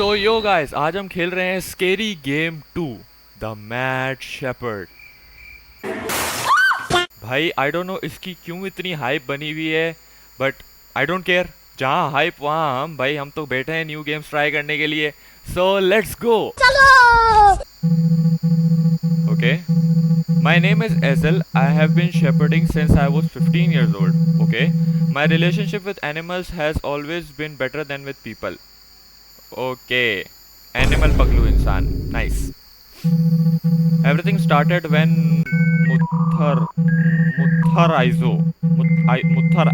सो yo guys, आज हम खेल रहे हैं scary game 2 the mad shepherd. भाई आई डोंट नो इसकी क्यों इतनी हाइप बनी हुई है, बट आई डोंट केयर। जहाँ हाइप वहाँ हम। भाई हम तो बैठे हैं न्यू गेम्स ट्राई करने के लिए, so let's go. Okay, my name is Ezel. I have been shepherding since I was 15 years old. Okay, my relationship with animals has always been better than with people. Okay, animal paglu insan. Nice. Everything started when Muthar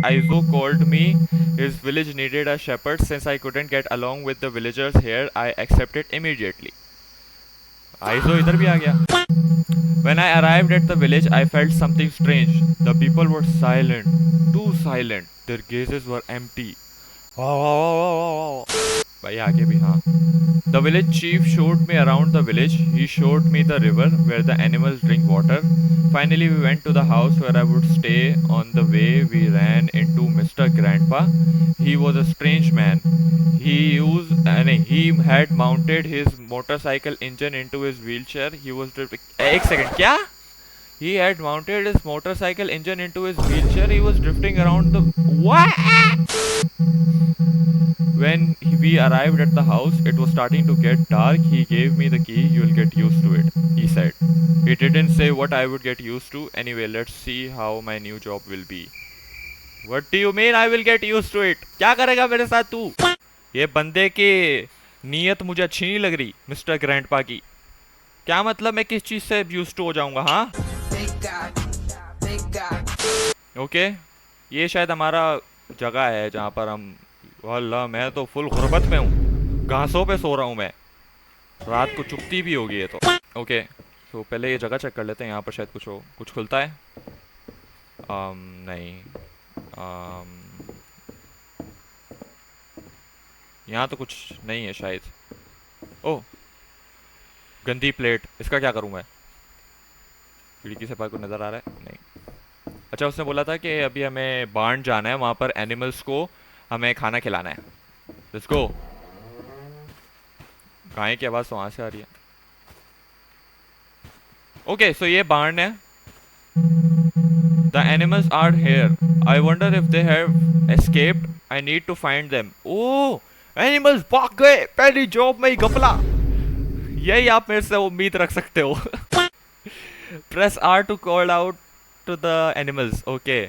Aizo called me. His village needed a shepherd. Since I couldn't get along with the villagers here, I accepted immediately. Aizo idhar bhi aa gaya. When I arrived at the village, I felt something strange. The people were silent, too silent. Their gazes were empty. भाई आगे भी हाँ. The village chief showed me around the village. He showed me the river where the animals drink water. Finally, we went to the house where I would stay. On the way, we ran into Mr. Grandpa. He was a strange man. He had mounted his motorcycle engine into his wheelchair. He was एक second क्या? He had mounted his motorcycle engine into his wheelchair. He was drifting around the what? When we arrived at the house, it was starting to get dark. He gave me the key. You'll get used to it, he said. He didn't say what I would get used to. Anyway, let's see how my new job will be. What do you mean I will get used to it? क्या करेगा मेरे साथ तू? ये बंदे की नीयत मुझे अच्छी नहीं लग रही, मिस्टर ग्रैंडपा की। क्या मतलब मैं किस चीज से यूज टू हो जाऊंगा? हाँ ओके, ये शायद हमारा जगह है जहाँ पर हम। वाला मैं तो फुल गुर्बत में हूँ, घासों पे सो रहा हूँ मैं। रात को चुपती भी होगी ये तो। ओके, तो पहले ये जगह चेक कर लेते हैं, यहाँ पर शायद कुछ हो। कुछ खुलता है? नहीं। यहाँ तो कुछ नहीं है शायद। ओह, गंदी प्लेट, इसका क्या करूँ मैं? खिड़की से पार को नज़र आ रहा है? नहीं। अच्छा, उसने बोला था कि अभी हमें बार्न जाना है, वहाँ पर एनिमल्स को हमें खाना खिलाना है। Let's go. गाय की आवाज़ तो वहाँ से आ रही है। ओके, सो ये बार्न है। The animals are here. I wonder if they have escaped. I need to find them. Oh, animals भाग गए पहली जॉब में ही घपला। यही आप मेरे से उम्मीद रख सकते हो। Press R to call out to the animals. Okay,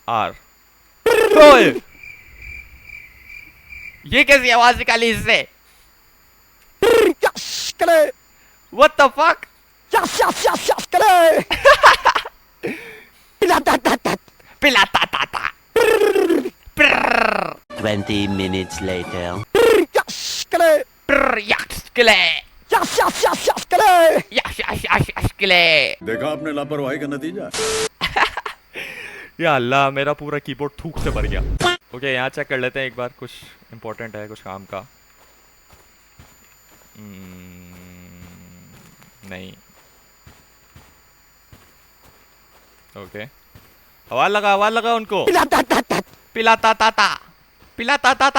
R. ये कैसी आवाज निकाली इससे? What the fuck? Pilatatata. 20 minutes later. देखा आपने लापरवाही का नतीजा। या अल्लाह, मेरा पूरा कीबोर्ड थूक से भर गया। ओके, यहाँ चेक कर लेते हैं एक बार, कुछ इम्पोर्टेंट है, कुछ काम का। नहीं। ओके, आवाज लगा उनको। पिलाता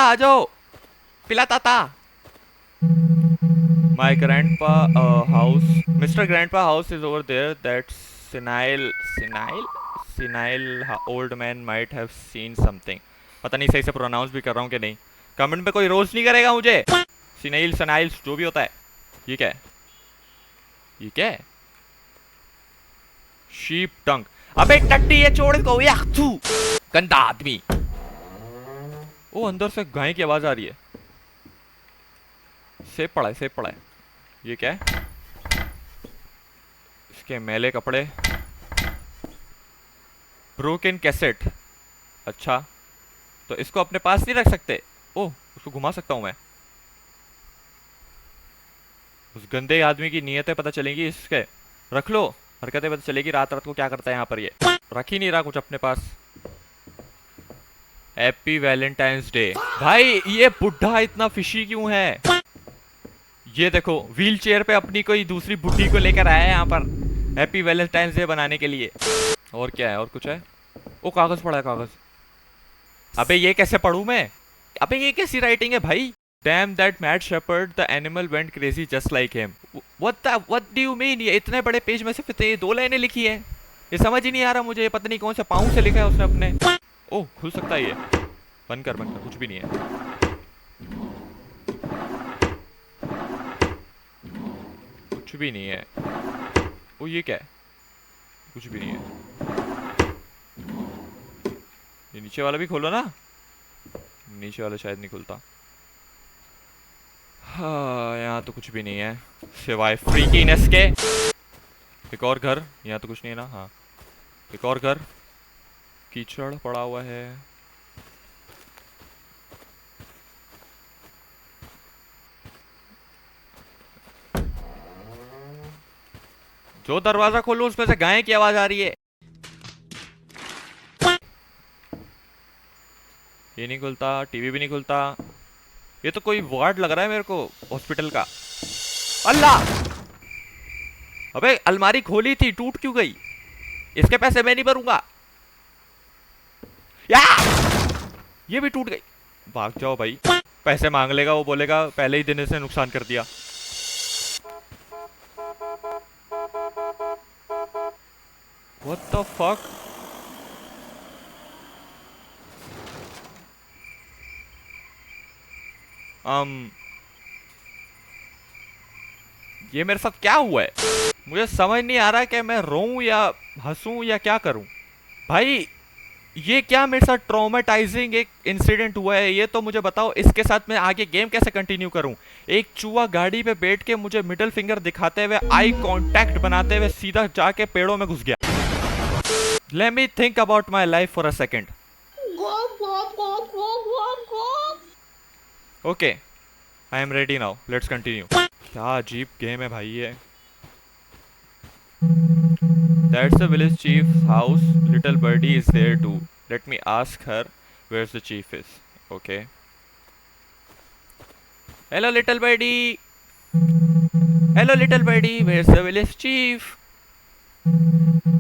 आ जाओ। पिलाता। My grandpa house, Mr. Grandpa house is over there. That senile old man might have seen something. पता नहीं सही से प्रोनाउंस भी कर रहा हूँ कि नहीं। कमेंट में कोई रोस्ट नहीं करेगा मुझे। सनाइल जो भी होता है। ये क्या है? ये क्या है? शीप टंग। अबे टट्टी, ये छोड़ को यार तू, गंदा आदमी। ओ, अंदर से गाय की आवाज आ रही है। सेब पड़ा है। ये क्या है? इसके मैले कपड़े। Broken cassette. अच्छा, तो इसको अपने पास नहीं रख सकते? ओह, उसको घुमा सकता हूं मैं। उस गंदे आदमी की नीयतें पता चलेंगी इसके। रख लो, हरकतें पता चलेगी रात को क्या करता है यहाँ पर। ये रख ही नहीं रहा कुछ अपने पास। Happy Valentine's day. भाई ये बुढ़ा इतना फिशी क्यों है? ये देखो, व्हील चेयर पे अपनी कोई दूसरी बुढ़ी को लेकर आया है यहाँ पर हैप्पी वैलेंटाइंस डे बनाने के लिए। और क्या है? और कुछ है? ओ, कागज पड़ा है, कागज। अबे ये कैसे पढ़ूं मैं? अबे ये कैसी राइटिंग है भाई? Damn that mad shepherd, the animal went crazy just like him. What do you mean? ये इतने बड़े पेज में सिर्फ इतने 2 लाइनें लिखी है, ये समझ ही नहीं आ रहा मुझे। ये पता नहीं कौन से पाँव से लिखा है उसने अपने। ओह खुल सकता है ये, बंद कर कुछ भी नहीं है। कुछ भी नहीं है। ओ ये क्या है? कुछ भी नहीं है। ये नीचे वाला भी खोलो ना। नीचे वाला शायद नहीं खुलता। हाँ यहाँ तो कुछ भी नहीं है सिवाय फ्रीकीनेस के। एक और घर, यहाँ तो कुछ नहीं है ना। हाँ एक और घर, कीचड़ पड़ा हुआ है। जो दरवाजा खोलो उसमें से गाय की आवाज आ रही है। ये नहीं खुलता, टीवी भी नहीं खुलता। ये तो कोई वार्ड लग रहा है मेरे को हॉस्पिटल का। अल्लाह, अबे अलमारी खोली थी, टूट क्यों गई? इसके पैसे मैं नहीं भरूंगा। या ये भी टूट गई। भाग जाओ भाई, पैसे मांग लेगा वो, बोलेगा पहले ही दिन से नुकसान कर दिया। What the fuck? ये मेरे साथ क्या हुआ है? मुझे समझ नहीं आ रहा कि मैं रोऊं या हंसूं या क्या करूं। भाई ये क्या मेरे साथ ट्रॉमेटाइजिंग एक इंसिडेंट हुआ है, ये तो मुझे बताओ। इसके साथ मैं आगे गेम कैसे कंटिन्यू करूं? एक चूहा गाड़ी पे बैठ के मुझे मिडिल फिंगर दिखाते हुए, आई कांटेक्ट बनाते हुए सीधा जाके पेड़ों में घुस गया। Let me think about my life for a second. Okay, I am ready now. Let's continue. क्या अजीब गेम है भाई ये। That's the village chief's house. Little birdie is there too. Let me ask her where's the chief is. Okay. Hello little birdie. Hello little birdie. Where's the village chief?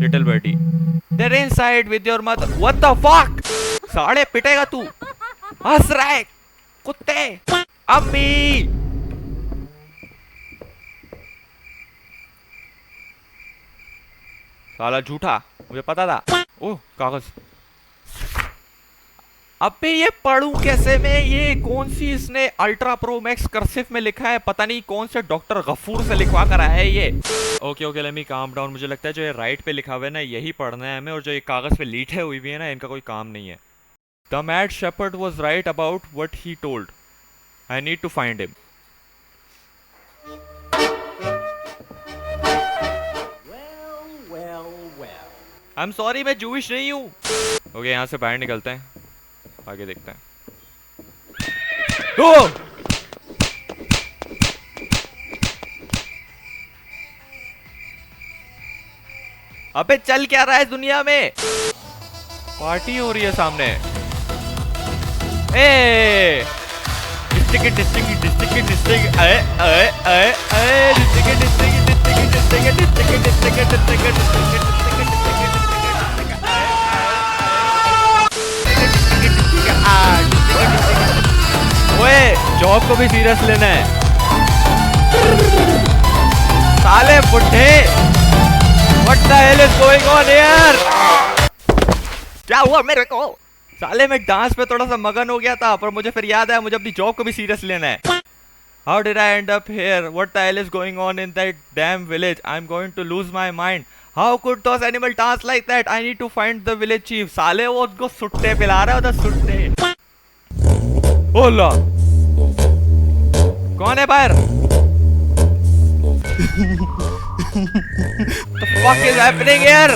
Little birdie. They're inside with your mother. What the fuck? साढ़े पिटेगा तू। हंस रहा है कुत्ते। अम्मी। साला झूठा, मुझे पता था। ओह कागज। अबे ये पढ़ूं कैसे मैं? ये कौन सी इसने अल्ट्रा प्रो मैक्स कर्सिव में लिखा है, पता नहीं कौन से डॉक्टर गफूर से लिखवा कर आया है ये। Okay let me calm down. मुझे लगता है जो ये राइट पे लिखा हुआ है ना, यही पढ़ना है हमें, और जो ये कागज पे लीठे हुई भी है ना, इनका कोई काम नहीं है। The mad shepherd was right about what he told. I need to find him. I am sorry, मैं जूइश नहीं हूँ। ओके यहाँ से बाहर निकलते हैं, आगे देखते हैं। ओ! अबे चल क्या रहा है दुनिया में? पार्टी हो रही है सामने। ए! ओए जॉब को भी सीरियस लेना है। साले बुड्ढे, What the hell is going on here? क्या हुआ मेरे को? साले मैं डांस पे थोड़ा सा मगन हो गया था, पर मुझे फिर याद आया मुझे अपनी जॉब को भी सीरियस लेना है। How did I end up here? What the hell is going on in that damn village? I'm going to lose my mind. How could those animals dance like that? I need to find the village chief. साले वो उसको सुट्टे पिला रहा है उधर, सुट्टे। ओला, कौन है बाहर? The fuck is happening here?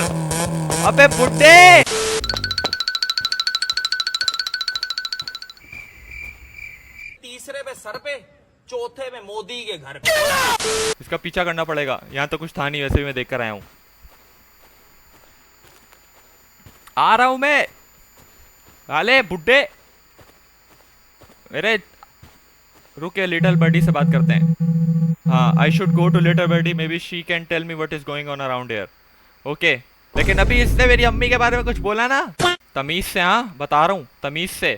अबे बुड्ढे! तीसरे पे सर पे, चौथे में मोदी के घर पे। इसका पीछा करना पड़ेगा। यहाँ तो कुछ था नहीं, वैसे भी मैं देख कर आया हूँ। आ रहा हूँ मैं। अरे बुड्ढे, मेरे रुके, लिटिल बर्डी से बात करते हैं। हाँ, I should go to little birdie, maybe she can tell me what is going on around here. Okay, लेकिन अभी इसने मेरी अम्मी के बारे में कुछ बोला ना, तमीज से। हाँ बता रहा हूँ, तमीज से।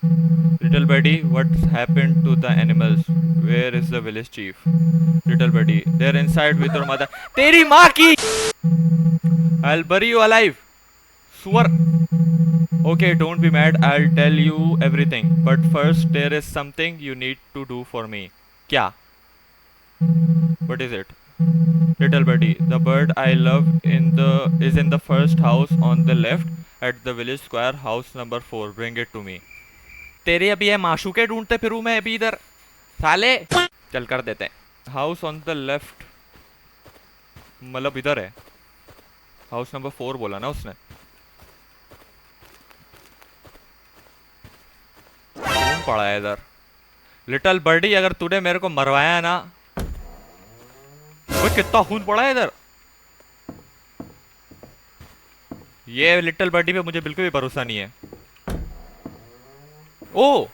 Little Little buddy, what's happened to the animals? Where is the village chief? Little buddy, they're inside with your mother. तेरी माँ की! I'll bury you alive. सुअर. Okay, don't be mad. I'll tell you everything. But first, there is something you need to do for me. क्या? What is it? Little buddy, the bird I love is in the first house on the left at the village square, house number 4. Bring it to me. तेरे अभी ये माशूके ढूंढते फिरूं मैं अभी इधर साले. चल कर देते हैं. हाउस ऑन द लेफ्ट मतलब इधर है. हाउस नंबर 4 बोला ना उसने. कौन पड़ा है इधर? लिटल बर्डी, अगर तूने मेरे को मरवाया ना. वो कितना खून पड़ा है इधर. ये लिटल बर्डी पे मुझे बिल्कुल भी भरोसा नहीं है. ओ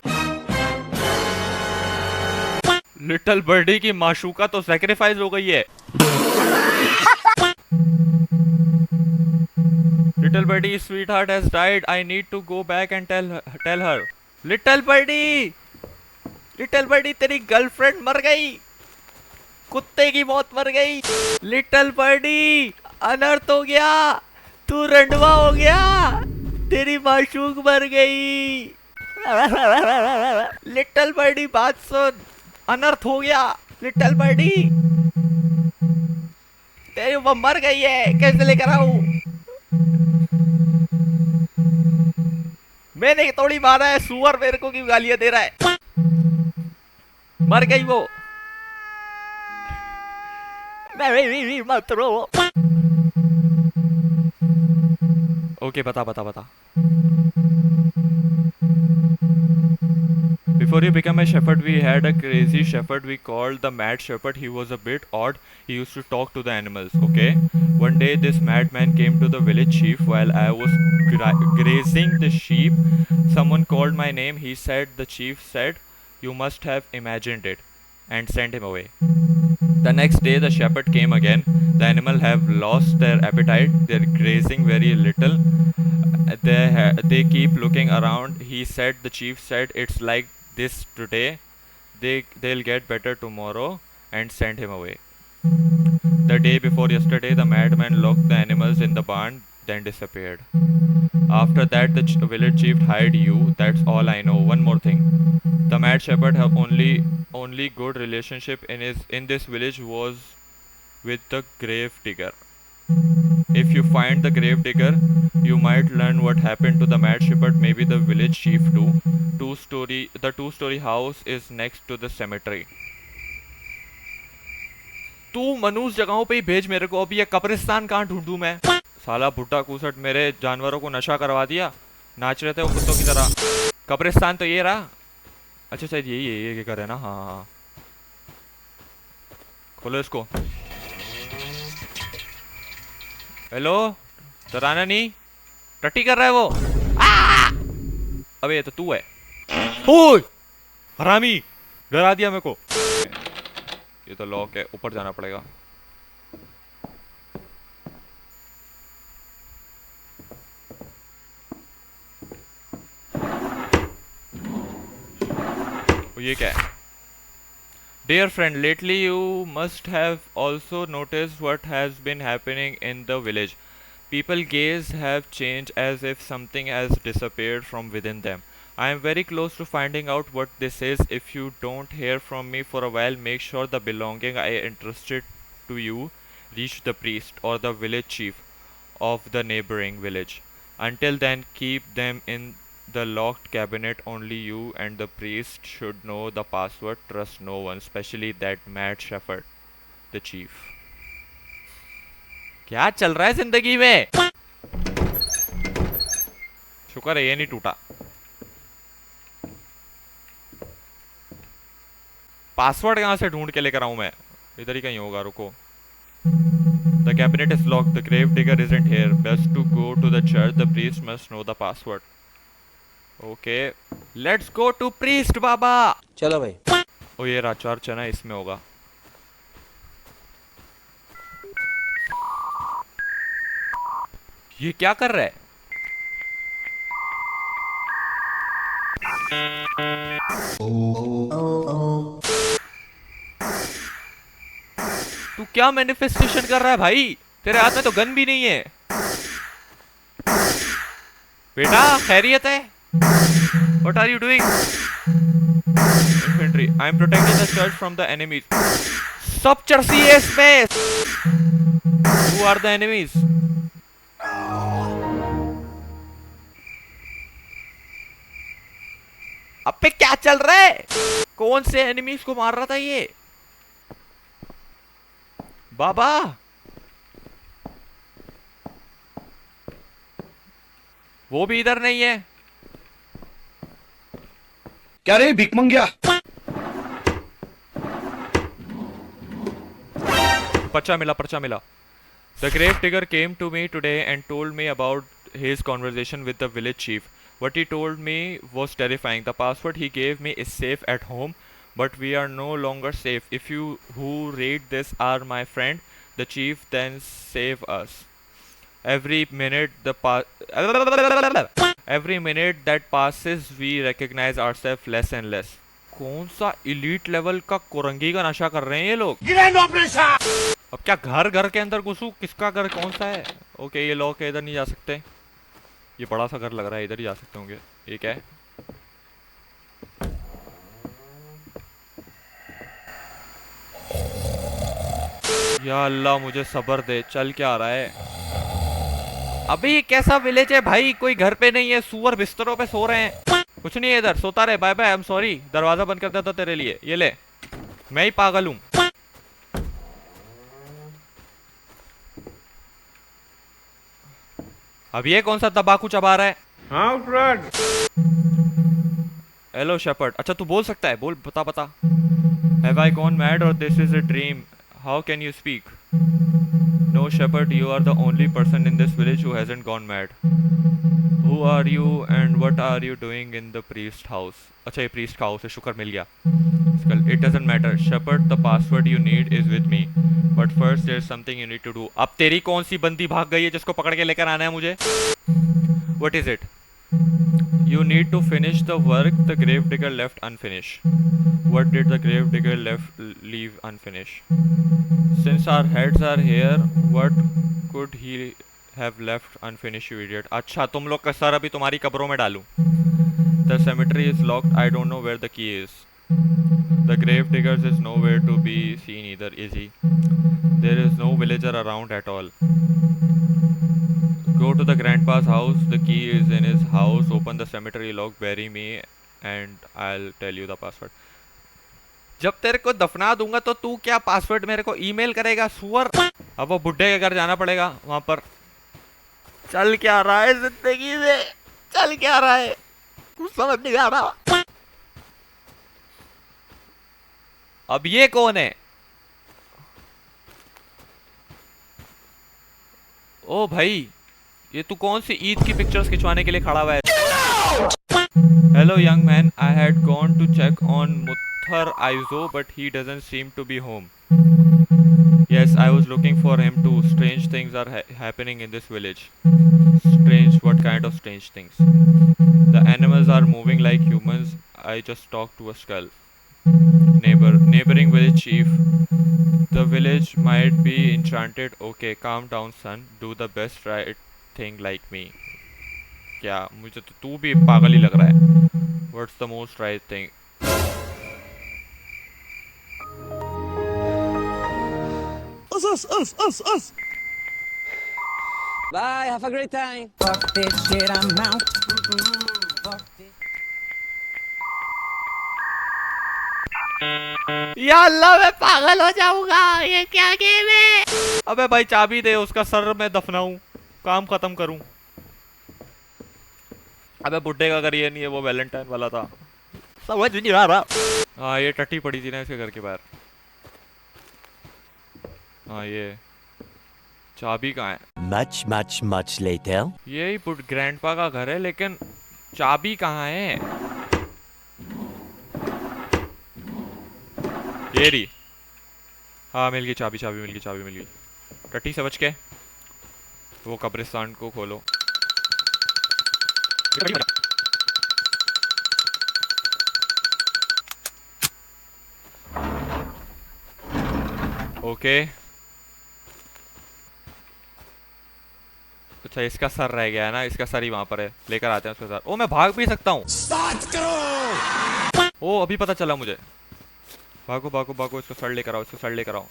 लिटल बर्डी की माशूका तो सैक्रिफाइस हो गई है. Little birdie sweetheart has died. I need to go back and tell her. Little birdie तेरी गर्लफ्रेंड मर गई. कुत्ते की मौत मर गई. लिटल बर्डी अनर्थ हो गया. तू रंडवा हो गया. तेरी माशूक मर गई. लिटल बर्डी बात सुन. अनर्थ हो गया. लिटल बर्डी तेरी वो मर गई है. कैसे लेकर आऊं? मैंने थोड़ी मारा है. सुअर मेरे को क्यों गालियां दे रहा है? मर गई वो. मत रो. ओके बता. Before he became a shepherd, we had a crazy shepherd we called the Mad Shepherd. He was a bit odd. He used to talk to the animals. Okay. One day, this madman came to the village chief while I was grazing the sheep. Someone called my name. He said, the chief said, you must have imagined it, and sent him away. The next day, the shepherd came again. The animals have lost their appetite. They're grazing very little. They keep looking around. The chief said, it's like this today. They'll get better tomorrow, and sent him away. The day before yesterday, the madman locked the animals in the barn, then disappeared. After that, the village chief hired you. That's all I know. One more thing. The mad shepherd have only good relationship in this village was with the grave digger. If you find the grave digger, you might learn what happened to the mad shepherd, maybe the village chief too. The two-story house is next to the cemetery. तू मनुष्य जगहों पे ही भेज मेरे को. अभी ये कब्रिस्तान कहाँ ढूंढूं मैं? साला भुट्टा कूसट मेरे जानवरों को नशा करवा दिया. नाच रहे थे वो कुत्तों की तरह. कब्रिस्तान तो ये रहा. अच्छा शायद यही घर है ना. हाँ. खोलो इसको. हेलो डराना नहीं. टट्टी कर रहा है वो. अबे ये तो तू है. ओए हरामी डरा दिया मेरे को. ये तो लॉक है. ऊपर जाना पड़ेगा. ये क्या है? Dear friend, lately you must have also noticed what has been happening in the village. People's gaze have changed as if something has disappeared from within them. I am very close to finding out what this is. If you don't hear from me for a while, make sure the belonging I entrusted to you reach the priest or the village chief of the neighboring village. Until then, keep them in the locked cabinet. Only you and the priest should know the password. Trust no one, especially that mad shepherd, the chief. क्या चल रहा है जिंदगी में? शुक्र है ये नहीं टूटा. पासवर्ड कहां से ढूंढ के लेकर आऊं मैं? इधर ही कहीं होगा. रुको. The cabinet is locked. The grave digger isn't here. Best to go to the church. The priest must know the password. Okay, let's go to priest बाबा. चलो भाई. ओ ये रहा चर्च है ना, इसमें होगा. ये क्या कर रहा है? तू क्या मैनिफेस्टेशन कर रहा है भाई? तेरे हाथ में तो गन भी नहीं है। बेटा खैरियत है? What are you doing? Infantry. I am protecting the church from the enemies. सब चर्सी है इसमें। Who are the enemies? अबे क्या चल रहा है? कौन से एनिमीज को मार रहा था ये? बाबा वो भी इधर नहीं है। क्या रे भिकमंगिया? पर्चा मिला, पर्चा मिला। The grave digger came to me today and told me about his conversation with the village chief. What he told me was terrifying. The password he gave me is safe at home, but we are no longer safe. If you who read this are my friend, the chief, then save us. Every minute every minute that passes, we recognize ourselves less and less. कौन सा elite level का कुरंगी का नशा कर रहे हैं ये लोग? अब क्या घर घर के अंदर घुसूं? किसका घर कौन सा है? ओके ये लॉक है, इधर नहीं जा सकते। ये बड़ा सा घर लग रहा है, इधर ही जा सकते होंगे। ये क्या है? या अल्लाह मुझे सब्र दे। चल क्या आ रहा है? अबे ये कैसा विलेज है भाई? कोई घर पे नहीं है, सुअर बिस्तरों पे सो रहे हैं। कुछ नहीं है इधर, सोता रहे। Bye bye, I am sorry. दरवाजा बंद कर देता तेरे लिए। ये ले, मैं ही पागल हूं। अब ये कौन सा तंबाकू चबा रहा है? हाँ फ्रेंड। Hello shepherd. अच्छा तू बोल सकता है, बोल, बता बता। हैव आई गॉन मैड और this is a dream? How can you speak? No shepherd, you are the only person in this village who hasn't gone mad. Who are you and what are you doing in the priest house? अच्छा ये priest का house है, शुक्र मिल गया। It doesn't matter shepherd, the password you need is with me, but first there is something you need to do. अब तेरी कौन सी बंदी भाग गई है जिसको पकड़ के लेकर आना है मुझे? What is it? You need to finish the work the grave digger left unfinished. What did the grave digger leave unfinished? Since our heads are here, what could he have left unfinished, you idiot? अच्छा तुम लोग का sir अभी तुम्हारी कब्रों में डालूं। The cemetery is locked. I don't know where the key is. The grave diggers is nowhere to be seen either, is he? There is no villager around at all. Go to the grandpa's house. The key is in his house. Open the cemetery lock. Bury me, and I'll tell you the password. जब तेरे को दफना दूंगा तो तू क्या password मेरे को ईमेल करेगा सुअर? अब वो बुड्ढे के घर जाना पड़ेगा वहां पर। चल क्या रहा है जिंदगी में? चल क्या रहा है? कुछ समझ नहीं आ रहा। अब ये कौन है? ओ भाई ये तू कौन सी ईद की पिक्चर्स खिंचवाने के लिए खड़ा हुआ है? Hello young man, I had gone to check on मुत्थर आइजो but he doesn't seem to be home. Yes I was looking for him too. Strange things are happening in this village. Strange? What kind of strange things? The animals are moving like humans. I just talk to a skull. Neighboring village chief. The village might be enchanted. Okay, calm down, son. Do the best right thing like me. क्या मुझे तो तू भी पागल ही लग रहा है। What's the most right thing? us. Bye, have a great time. Fuck this shit, I'm out. Fuck this. या अल्लाह मैं पागल हो जाऊंगा। ये क्या गेम है? अबे भाई चाबी दे, उसका सर मैं दफनाऊं, काम खत्म करूं। अबे बुड्ढे का घर ये नहीं है, वो वैलेंटाइन वाला था। समझ नहीं आ रहा। हाँ ये टट्टी पड़ी थी ना इसके घर के बाहर। हाँ ये चाबी कहाँ है? Much later. यही ग्रैंडपा का घर है, लेकिन चाबी कहाँ है? ये रही। हाँ मिल गई चाबी, चाबी मिल गई, चाबी मिल गई। टट्टी से बच के वो कब्रिस्तान को खोलो। ओके अच्छा इसका सर रह गया है ना, इसका सर ही वहां पर है, लेकर आते हैं उसका सर। ओ मैं भाग भी सकता हूँ। ओ अभी पता चला मुझे। भागो भागो भागो, इसको सर लेकर आओ, इसको सर लेकर आओ।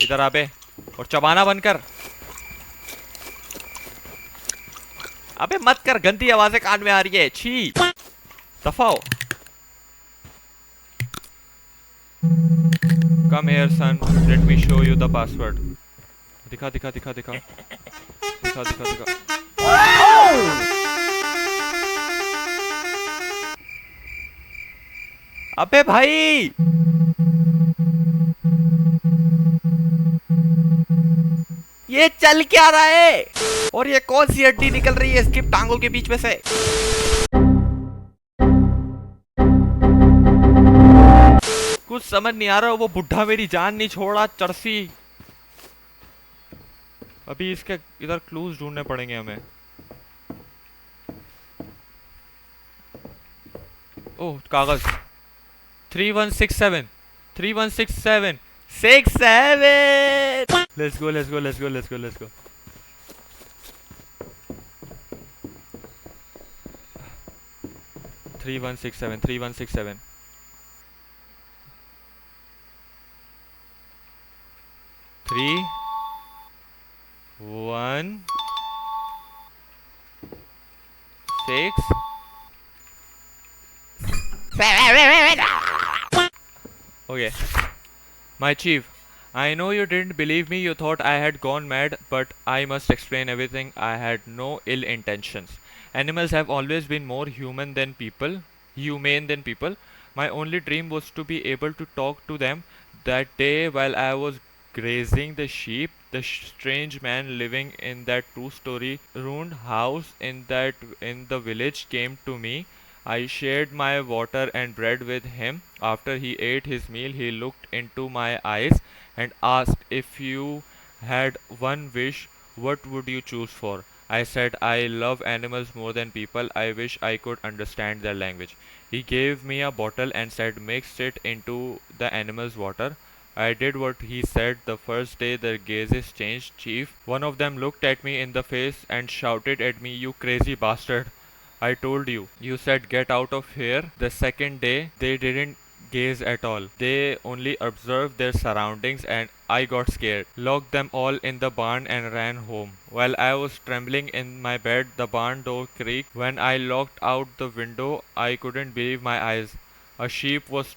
इधर आ बे, और चबाना बनकर। अबे मत कर, गंदी आवाजें कान में आ रही है, छी दफा हो। Come here son, let me show you the password. दिखा दिखा दिखा दिखा दिखा दिखा दिखा। अबे भाई ये चल क्या रहा है, और ये कौन सी हड्डी निकल रही है इसकी टांगों के बीच में से। कुछ समझ नहीं आ रहा, वो बुढ़ा मेरी जान नहीं छोड़ा, चरसी। अभी इसके इधर क्लूज ढूंढने पड़ेंगे हमें। ओह कागज, 3167 3167 67। Let's go let's go let's go let's go let's go. Three one six seven 3167 3 1 6 Okay. My chief, I know you didn't believe me. You thought I had gone mad, but I must explain everything. I had no ill intentions. Animals have always been more humane than people. My only dream was to be able to talk to them. That day, while I was grazing the sheep, the strange man living in that two-story ruined house in the village came to me. I shared my water and bread with him. After he ate his meal, he looked into my eyes and asked, if you had one wish, what would you choose for? I said, I love animals more than people. I wish I could understand their language. He gave me a bottle and said, mix it into the animal's water. I did what he said. The first day their gazes changed, Chief. One of them looked at me in the face and shouted at me, you crazy bastard. I told you. You said get out of here. The second day, they didn't gaze at all. They only observed their surroundings and I got scared. Locked them all in the barn and ran home. While I was trembling in my bed, the barn door creaked. When I looked out the window, I couldn't believe my eyes. A sheep was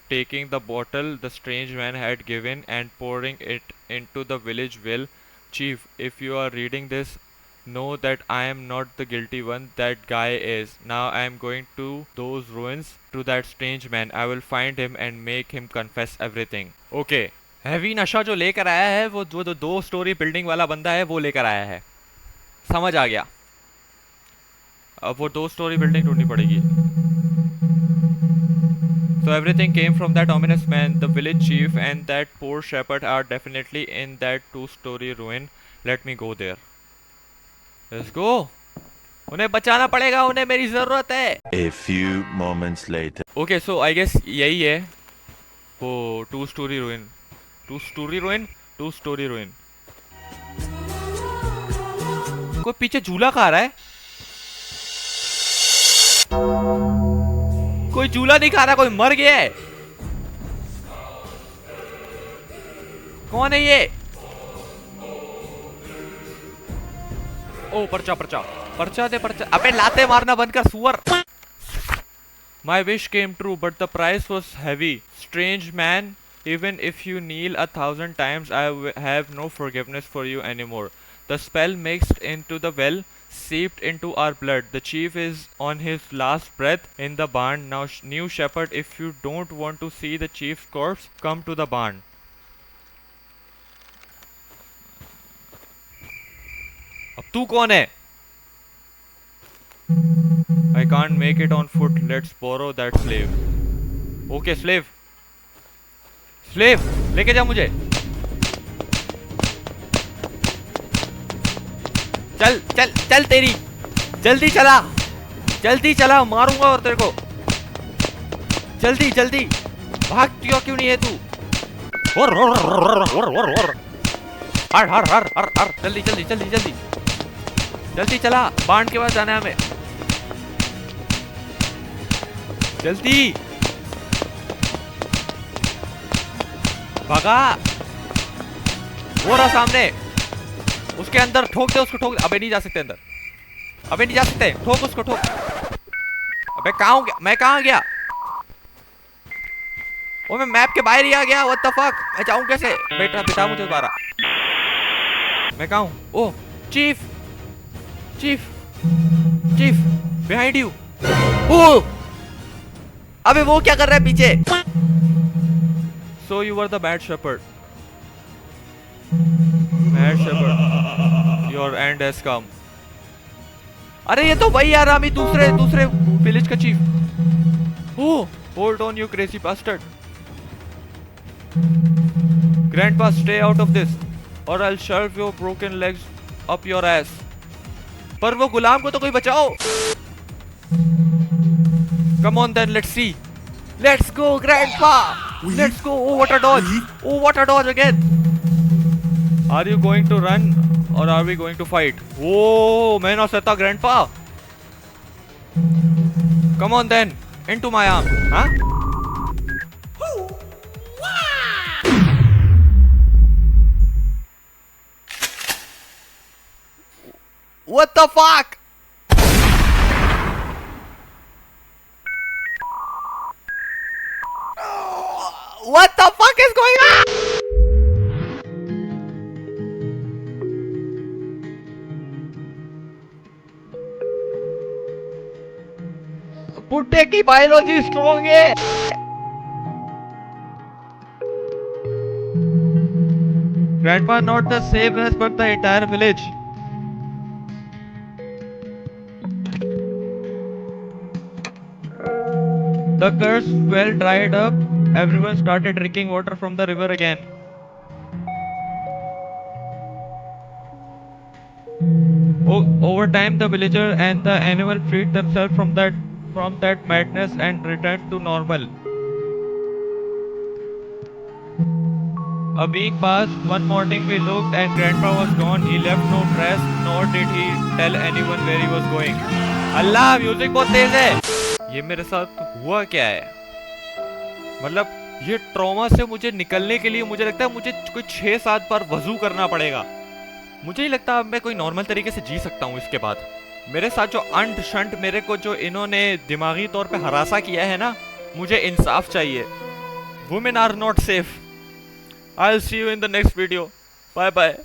taking the bottle the strange man had given and pouring it into the village well. Chief, if you are reading this, know that I am not the guilty one, that guy is. Now I am going to those ruins, to that strange man. I will find him and make him confess everything. Okay. Heavy नशा जो लेकर आया है वो जो 2 story building वाला बंदा है वो लेकर आया है, समझ आ गया। अब वो 2 स्टोरी बिल्डिंग ढूंढनी पड़ेगी। So everything came from that ominous man. The village chief and that poor shepherd are definitely in that 2-story ruin. Let me go there. Let's go. उन्हें बचाना पड़ेगा, उन्हें मेरी जरूरत है। A few moments later. Okay, so I guess यही है वो 2-story ruin. 2-story ruin? 2-story ruin. कोई पीछे झूला खा रहा है? कोई झूला नहीं खा रहा, कोई मर गया है। कौन है ये? ओ पर्चा पर्चा पर्चा दे पर्चा। अबे लाते मारना बंद कर सुअर। My wish came true, but the price was heavy. Strange man, even if you kneel 1,000 times, I have no forgiveness for you anymore. The spell mixed into the well seeped into our blood. The chief is on his last breath in the barn. Now, new shepherd, if you don't want to see the chief's corpse, come to the barn. अब तू कौन है? I can't make it on foot. Let's borrow that slave. Okay, slave. Slave, लेके जा मुझे। चल चल चल तेरी, जल्दी चला, जल्दी चला, मारूंगा और तेरे को। जल्दी जल्दी भाग, क्यों नहीं है तू? हर हर हर हर हर जल्दी जल्दी जल्दी जल्दी जल्दी चला, बांड के पास जाना है हमें, जल्दी भागा। वो रहा सामने, उसके अंदर ठोक दे उसको, ठोक। अबे नहीं जा सकते अंदर, अबे नहीं जा सकते, ठोक उसको, ठोक। अबे कहाँ गया मैं, कहाँ गया? ओ मैं मैप के बाहर ही आ गया। व्हाट द फक, मैं जाऊं कैसे? बेटा बिता मुझे दोबारा, मैं कहाँ हूँ? Oh chief, chief, chief behind you. Oh अबे वो क्या कर रहा है पीछे? So you were the bad shepherd, bad shepherd, your end has come. अरे ये तो वही यार, अभी दूसरे दूसरे विलेज का chief. Oh hold on you crazy bastard, grandpa stay out of this or I will shove your broken legs up your ass. पर वो गुलाम को तो कोई बचाओ। Come on then, let's see, let's go grandpa, let's go. Oh what a dodge, oh what a dodge again. Are you going to run or are we going to fight? Oh मैं ना सहता grandpa. Come on then, into my arms, हाँ? What the fuck? What the fuck is going on? पुट्टे की biology strong है। Grandpa not the same as but the entire village. The curse well dried up. Everyone started drinking water from the river again. Over time, the villager and the animal freed themselves from that madness and returned to normal. A week passed. One morning we looked and Grandpa was gone. He left no trace, nor did he tell anyone where he was going. Allah, music बहुत तेज है। ये मेरे साथ हुआ क्या है? मतलब ये ट्रॉमा से मुझे निकलने के लिए मुझे लगता है मुझे कोई 6-7 बार वजू करना पड़ेगा। मुझे नहीं लगता अब मैं कोई नॉर्मल तरीके से जी सकता हूँ इसके बाद। मेरे साथ जो अंट शंट मेरे को जो इन्होंने दिमागी तौर पे हरासा किया है ना, मुझे इंसाफ चाहिए। Women are not safe. I will see you in the next video. Bye bye.